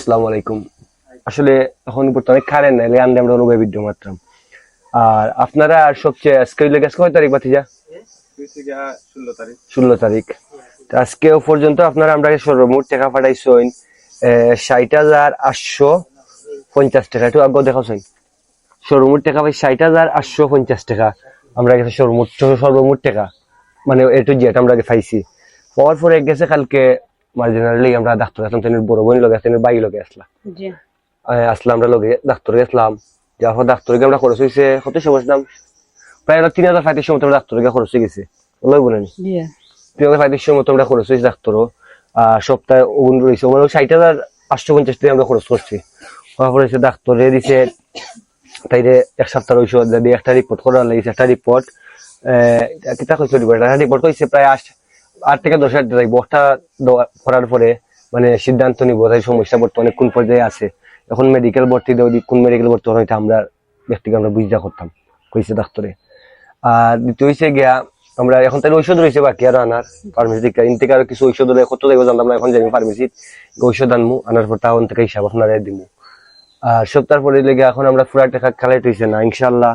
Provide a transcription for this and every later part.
আসসালামু আলাইকুম। আসলে এখন বর্তমানে কারেন্ট নাই, আনলে আমরা অনুভব ভিডিও মাত্রাম। আর আপনারা আর সবচেয়ে আজকে হইলে গেছে কয় তারিখ বাতিজা? 16 তারিখ। তো আজকে পর্যন্ত আপনারা আমরা সর্বমোট টাকা পাঠাইছেন 60,850 টাকা। একটু আগে দেখাছেন সর্বমোট টাকা পাই 60,850 টাকা। আমরা গেছে সর্বমোট টাকা মানে এ টু জেড আমরা পাইছি। পাওয়ার পরে গেছে কালকে মার্জিনালি আমরা ডাক্তার আসলাম, তিনি বড় বোন লগে তিনি বাই লগে আসলাম আমরা লগে ডাক্তার গেছিলাম। যার পর ডাক্তারকে আমরা খরচ হয়েছে কত সময় দাম প্রায় 3,500 মতো ডাক্তারকে খরচ হয়ে গেছে। লই বলেন 3,500 মতো আমরা খরচ হয়েছে ডাক্তারও। সপ্তাহে রয়েছে 60,850 টাকা আমরা খরচ করছি। তারপরে ডাক্তারে দিছে তাইরে এক সপ্তাহ ঔষধ দিয়ে একটা রিপোর্ট করা লাগিয়েছে। একটা রিপোর্ট কিতা কইছে রিপোর্ট কইছে প্রায় 8 থেকে 10,000 টাকা বস্তা করার পরে মানে সিদ্ধান্ত নিব তাই সমস্যা বর্তমানে কোন পর্যায়ে আছে। এখন মেডিকেল ভর্তি দেওয়া কোন মেডিকেল ভর্তি হইতে আমরা ব্যক্তিকে আমরা বুঝা করতাম কইছে ডাক্তারে। আর দ্বিতীয় হইছে গিয়া আমরা এখন তাই ঔষধ রয়েছে বাকি আরো আনার ফার্মেসি থেকে আরো কিছু ঔষধ হলে কত দেবো জানতাম না। এখন যাই ফার্মেসি ঔষধ আনবো, আনার পর টাউন থেকে হিসাব আপনারা দিব। আর সপ্তাহ পরে লেগে এখন আমরা পুরা টাকা কালেক্ট হয়েছে না ইনশাল্লাহ।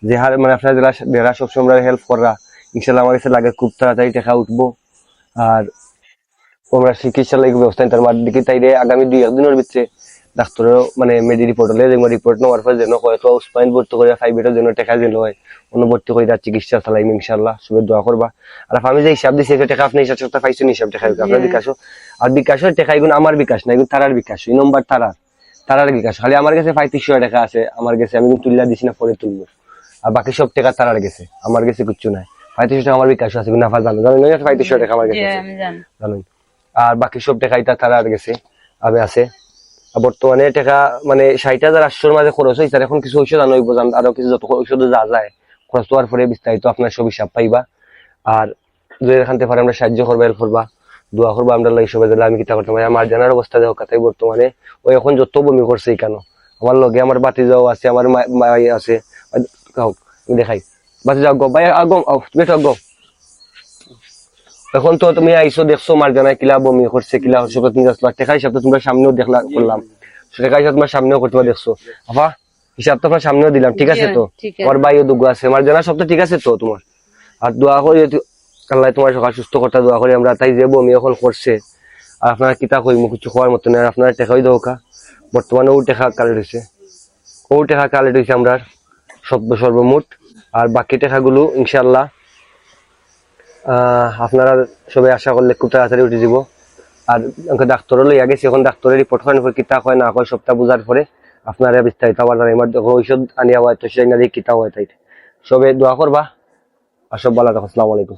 যে হার মানে আপনারা যারা সবসময় হেল্প করা ইনশাল্লাহ আমার কাছে লাগে খুব তাড়াতাড়ি টাকা উঠবো। আর আমরা চিকিৎসা লাগে ব্যবস্থা তার মাধ্যমে তাইলে আগামী 2-1 দিনের ভিতরে ডাক্তারও মানে মেডি রিপোর্ট হলে রিপোর্ট নেওয়ার পর যেন হয়তো স্পাইন ভর্তি করে 5 জন্য টাকা দিল হয় অন্য ভর্তি করে চিকিৎসা চালাইম ইনশাল্লাহ। সবাই দোয়া করবা। আর আমি যে হিসাব দিচ্ছি টাকা আপনি হিসাব সপ্তাহ পাইছেন হিসাব টাকা আপনার বিকাশ। আর বিকাশের টাকা এগুলো আমার বিকাশ না, এগুলো তারার বিকাশ। এই নম্বর তারার বিকাশ। খালি আমার কাছে 3500 টাকা আছে আমার কাছে, আমি তুললা দিছি না পরে তুলবো। আর বাকি সব টাকা তারার গেছে, আমার কাছে কিচ্ছু নাই। 3500 টাকা আমার বিকাশ আছে না জানো 3500 টাকা আমার কাছে জানেন। আর বাকি সব টাকা এটা তারার গেছে আমি আছে। বর্তমানে টাকা মানে 60,800 মাঝে খরচ হয়েছে। এখন কিছু ঔষধ আনইব আরো কিছু যত ঔষধ যা যায় খরচ হওয়ার পরে বিস্তারিত আপনার সব হিসাব পাইবা। আর যদি এখান থেকে আমরা সাহায্য করবা হেল্প করবা দোয়া করবো আমরা সবাই দিলে আমি কিতা করতাম। আমার জানার অবস্থা দেখো কথাই বর্তমানে ওই এখন যত বমি করছে কেন আমার লগে আমার বাতি যাও আছে, আমার মাই আছে দেখাই বাতি যাও গো ভাই আগো তুমি গো। এখন তো তুমি আইসো দেখছো মার জানাই কিলা বমি করছে কিলা হচ্ছে তুমি টাকা হিসাব তো তোমরা সামনেও দেখলা করলাম, টাকা হিসাব তোমার সামনেও করতে দেখছো আফা হিসাব তো আপনার সামনেও দিলাম। ঠিক আছে তো আমার ভাইও দুগো আছে মার জানা সব তো ঠিক আছে তো তোমার। আর দোয়া করি আল্লাহ তোমার সকাল সুস্থ করতে দোয়া করি আমরা। তাই যে বমি এখন করছে আর আপনারা কিতা কইমু কিছু খাওয়ার মতো নেই। আপনারা টেকাই দোকা বর্তমানে ও টাকা কালেক্ট হয়েছে আমরা সর্বমোট। আর বাকি টাকাগুলো ইনশাল্লাহ আপনারা সবাই আশা করলে খুব তাড়াতাড়ি উঠে দিব। আর ডাক্তারও লইয়া গেছি, এখন ডাক্তারের রিপোর্ট করার পর কিতা হয় না হয় সবটা বোঝার পরে আপনারা বিস্তারিত আবার ঔষধ আনিয়া হয় তো সেটা কিতা হয় তাই সবে দোয়া করবা। আর সব ভালো থাকো। আসসালামু আলাইকুম।